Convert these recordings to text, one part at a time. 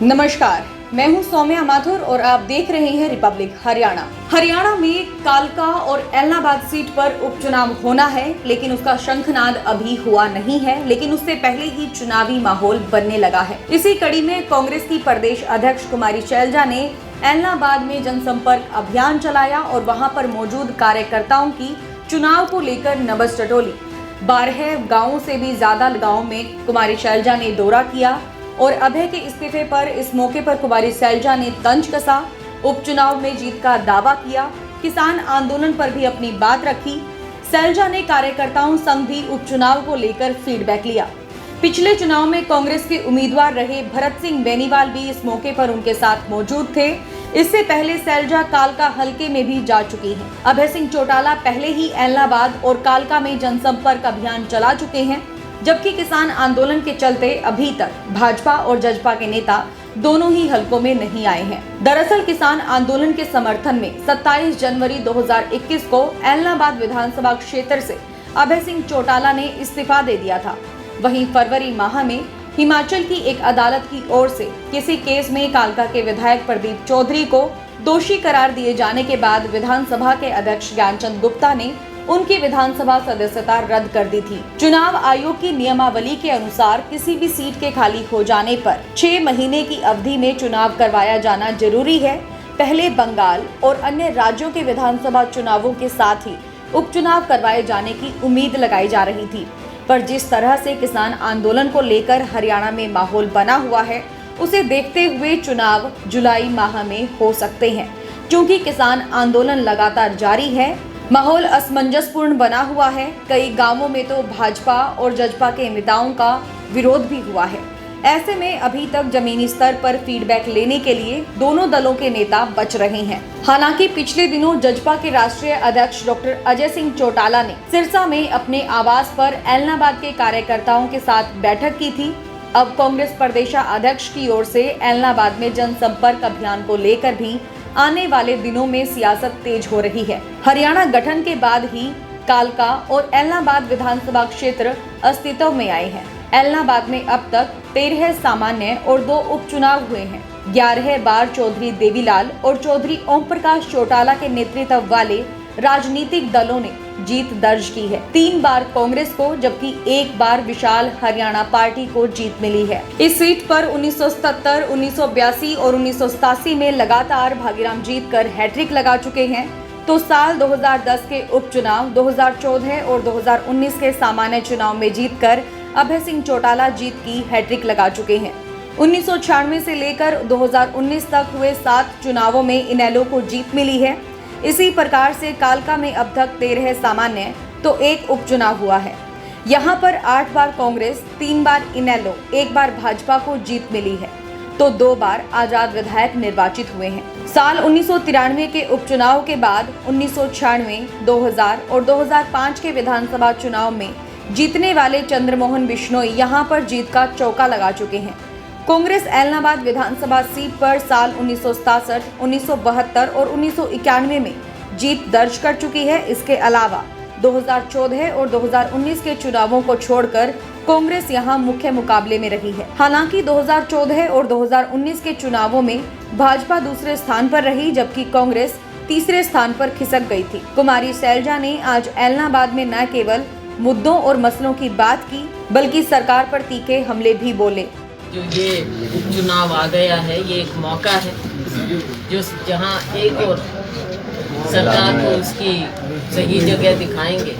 नमस्कार, मैं हूं सौम्या माथुर और आप देख रहे हैं रिपब्लिक हरियाणा। हरियाणा में कालका और एलनाबाद सीट पर उपचुनाव होना है, लेकिन उसका शंखनाद अभी हुआ नहीं है, लेकिन उससे पहले ही चुनावी माहौल बनने लगा है। इसी कड़ी में कांग्रेस की प्रदेश अध्यक्ष कुमारी शैलजा ने एलनाबाद में जनसंपर्क अभियान चलाया और वहां पर मौजूद कार्यकर्ताओं की चुनाव को लेकर नबज टटोली। 12 गाँवों से भी ज्यादा गाँव में कुमारी शैलजा ने दौरा किया और अभय के इस्तीफे पर इस मौके पर कुमारी शैलजा ने तंज कसा, उपचुनाव में जीत का दावा किया, किसान आंदोलन पर भी अपनी बात रखी। शैलजा ने कार्यकर्ताओं संग भी उपचुनाव को लेकर फीडबैक लिया। पिछले चुनाव में कांग्रेस के उम्मीदवार रहे भरत सिंह बेनीवाल भी इस मौके पर उनके साथ मौजूद थे। इससे पहले शैलजा कालका हलके में भी जा चुकी हैं। अभय सिंह चौटाला पहले ही एलनाबाद और कालका में जनसंपर्क अभियान चला चुके हैं, जबकि किसान आंदोलन के चलते अभी तक भाजपा और जजपा के नेता दोनों ही हलकों में नहीं आए हैं। दरअसल किसान आंदोलन के समर्थन में 27 जनवरी 2021 को एलनाबाद विधानसभा क्षेत्र से अभय सिंह चौटाला ने इस्तीफा दे दिया था। वहीं फरवरी माह में हिमाचल की एक अदालत की ओर से किसी केस में कालका के विधायक प्रदीप चौधरी को दोषी करार दिए जाने के बाद विधानसभा के अध्यक्ष ज्ञानचंद गुप्ता ने उनकी विधानसभा सदस्यता रद्द कर दी थी। चुनाव आयोग की नियमावली के अनुसार किसी भी सीट के खाली हो जाने पर 6 महीने की अवधि में चुनाव करवाया जाना जरूरी है। पहले बंगाल और अन्य राज्यों के विधानसभा चुनावों के साथ ही उपचुनाव करवाए जाने की उम्मीद लगाई जा रही थी, पर जिस तरह से किसान आंदोलन को लेकर हरियाणा में माहौल बना हुआ है, उसे देखते हुए चुनाव जुलाई माह में हो सकते हैं। क्योंकि किसान आंदोलन लगातार जारी है, माहौल असमंजसपूर्ण बना हुआ है। कई गांवों में तो भाजपा और जजपा के नेताओं का विरोध भी हुआ है। ऐसे में अभी तक जमीनी स्तर पर फीडबैक लेने के लिए दोनों दलों के नेता बच रहे हैं। हालांकि पिछले दिनों जजपा के राष्ट्रीय अध्यक्ष डॉक्टर अजय सिंह चौटाला ने सिरसा में अपने आवास पर एलनाबाद के कार्यकर्ताओं के साथ बैठक की थी। अब कांग्रेस प्रदेशाध्यक्ष की ओर से एलनाबाद में जनसंपर्क अभियान को लेकर भी आने वाले दिनों में सियासत तेज हो रही है। हरियाणा गठन के बाद ही कालका और एलनाबाद विधानसभा क्षेत्र अस्तित्व में आए हैं। एलनाबाद में अब तक 13 सामान्य और 2 उपचुनाव हुए हैं। 11 बार चौधरी देवीलाल और चौधरी ओम प्रकाश चौटाला के नेतृत्व वाले राजनीतिक दलों ने जीत दर्ज की है। 3 बार कांग्रेस को, जबकि 1 बार विशाल हरियाणा पार्टी को जीत मिली है। इस सीट पर 1977, 1982 और 1987 में लगातार भागीराम जीतकर हैट्रिक लगा चुके हैं। तो साल 2010 के उपचुनाव, 2014 और 2019 के सामान्य चुनाव में जीतकर अभय सिंह चौटाला जीत की हैट्रिक लगा चुके हैं। 1996 से लेकर 2019 तक हुए 7 चुनावों में इनेलो को जीत मिली है। इसी प्रकार से कालका में अब तक 13 सामान्य तो 1 उपचुनाव हुआ है। यहाँ पर 8 बार कांग्रेस, 3 बार इनेलो, 1 बार भाजपा को जीत मिली है, तो 2 बार आजाद विधायक निर्वाचित हुए हैं। साल 1993 के उपचुनाव के बाद 1996, 2000 और 2005 के विधानसभा चुनाव में जीतने वाले चंद्रमोहन बिश्नोई यहाँ पर जीत का चौका लगा चुके हैं। कांग्रेस एलनाबाद विधानसभा सीट पर साल 1967, 1972 और 1991 में जीत दर्ज कर चुकी है। इसके अलावा 2014 और 2019 के चुनावों को छोड़कर कांग्रेस यहां मुख्य मुकाबले में रही है। हालांकि 2014 और 2019 के चुनावों में भाजपा दूसरे स्थान पर रही, जबकि कांग्रेस तीसरे स्थान पर खिसक गई थी। कुमारी शैलजा ने आज एलनाबाद में न केवल मुद्दों और मसलों की बात की, बल्कि सरकार पर तीखे हमले भी बोले। जो ये उपचुनाव आ गया है, ये एक मौका है जो जहां एक और सरकार को उसकी सही जगह दिखाएंगे,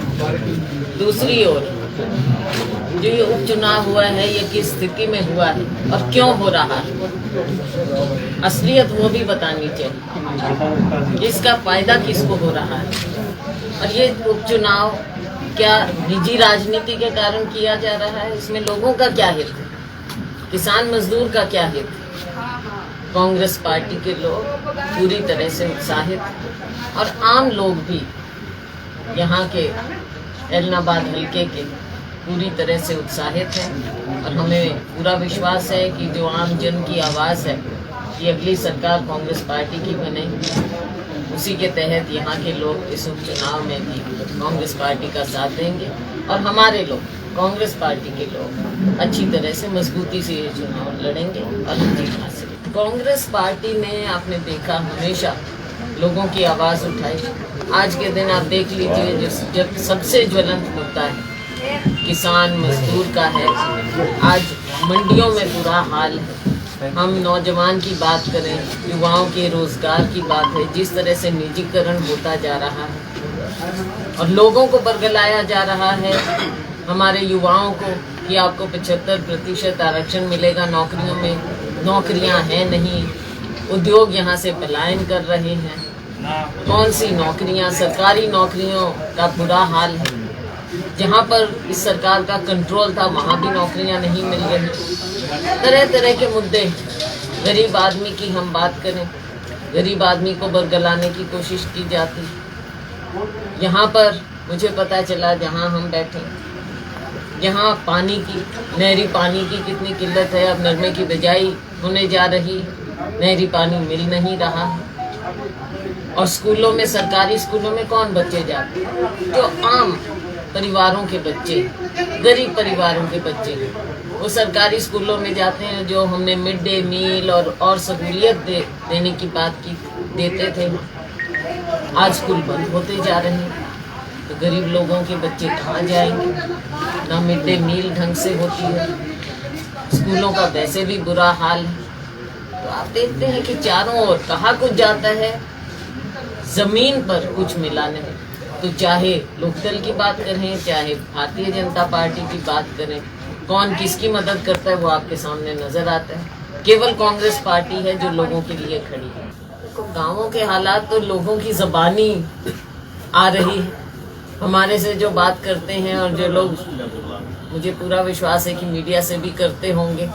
दूसरी ओर जो ये उपचुनाव हुआ है ये किस स्थिति में हुआ है और क्यों हो रहा है, असलियत वो भी बतानी चाहिए, इसका फायदा किसको हो रहा है। और ये उपचुनाव क्या निजी राजनीति के कारण किया जा रहा है, इसमें लोगों का क्या हित है, किसान मजदूर का क्या हित। कांग्रेस पार्टी के लोग पूरी तरह से उत्साहित और आम लोग भी यहाँ के एलनाबाद हलके के पूरी तरह से उत्साहित हैं और हमें पूरा विश्वास है कि जो आम जन की आवाज़ है कि अगली सरकार कांग्रेस पार्टी की बने, उसी के तहत यहाँ के लोग इस उपचुनाव में भी कांग्रेस पार्टी का साथ देंगे और हमारे लोग कांग्रेस पार्टी के लोग अच्छी तरह से मजबूती से ये चुनाव लड़ेंगे और जीत हासिल कांग्रेस पार्टी ने आपने देखा हमेशा लोगों की आवाज़ उठाई। आज के दिन आप देख लीजिए जब सबसे ज्वलंत मुद्दा है किसान मजदूर का है। आज मंडियों में बुरा हाल है। हम नौजवान की बात करें, युवाओं के रोजगार की बात है, जिस तरह से निजीकरण होता जा रहा है और लोगों को बरगलाया जा रहा है हमारे युवाओं को कि आपको 75% आरक्षण मिलेगा नौकरियों में। नौकरियां हैं नहीं, उद्योग यहाँ से पलायन कर रहे हैं। कौन सी नौकरियां, सरकारी नौकरियों का बुरा हाल है। जहाँ पर इस सरकार का कंट्रोल था वहाँ भी नौकरियां नहीं मिल रही। तरह तरह के मुद्दे। गरीब आदमी की हम बात करें, गरीब आदमी को बरगलाने की कोशिश की जाती। यहाँ पर मुझे पता चला जहाँ हम बैठे, यहाँ पानी की, नहरी पानी की कितनी किल्लत है। अब नरमे की बिजाई होने जा रही, नहरी पानी मिल नहीं रहा। और स्कूलों में, सरकारी स्कूलों में कौन बच्चे जाते हैं? जो आम परिवारों के बच्चे, गरीब परिवारों के बच्चे, वो सरकारी स्कूलों में जाते हैं। जो हमने मिड डे मील और सहूलियत देने की बात की देते थे, आज स्कूल बंद होते जा रहे हैं। तो गरीब लोगों के बच्चे कहाँ जाएंगे? ना मिड डे मील ढंग से होती है, स्कूलों का वैसे भी बुरा हाल है। तो आप देखते हैं कि चारों ओर कहाँ कुछ जाता है, जमीन पर कुछ मिला नहीं। तो चाहे लोकदल की बात करें, चाहे भारतीय जनता पार्टी की बात करें, कौन किसकी मदद करता है वो आपके सामने नजर आता है। केवल कांग्रेस पार्टी है जो लोगों के लिए खड़ी है। गांवों के हालात तो लोगों की ज़बानी आ रही है। हमारे से जो बात करते हैं और जो लोग, मुझे पूरा विश्वास है कि मीडिया से भी करते होंगे,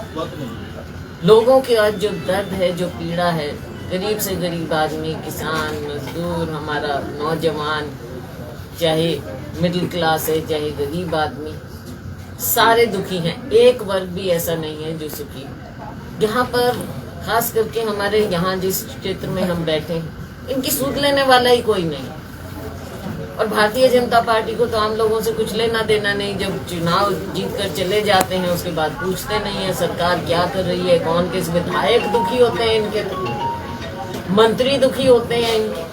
लोगों के आज जो दर्द है, जो पीड़ा है, गरीब से गरीब आदमी, किसान, मजदूर, हमारा नौजवान, चाहे मिडिल क्लास है, चाहे गरीब आदमी, सारे दुखी हैं। एक वर्ग भी ऐसा नहीं है जो सुखी। यहाँ पर खास करके हमारे यहाँ जिस क्षेत्र में हम बैठे हैं, इनकी सूद लेने वाला ही कोई नहीं। और भारतीय जनता पार्टी को तो आम लोगों से कुछ लेना देना नहीं। जब चुनाव जीत कर चले जाते हैं उसके बाद पूछते नहीं है सरकार क्या कर रही है, कौन किस। विधायक दुखी होते हैं इनके, मंत्री दुखी होते हैं इनके।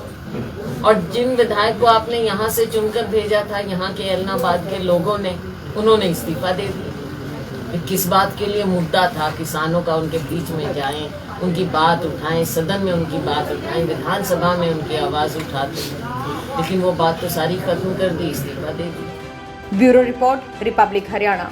और जिन विधायक को आपने यहाँ से चुनकर भेजा था, यहाँ के एलनाबाद के लोगों ने, उन्होंने इस्तीफा दे दिया। किस बात के लिए मुद्दा था किसानों का, उनके बीच में जाएं, उनकी बात उठाएं, सदन में उनकी बात उठाएं, विधानसभा में उनकी आवाज़ उठाते हैं, लेकिन वो बात तो सारी खत्म कर दी, इस्तीफा दे दी। Bureau report, Republic Haryana.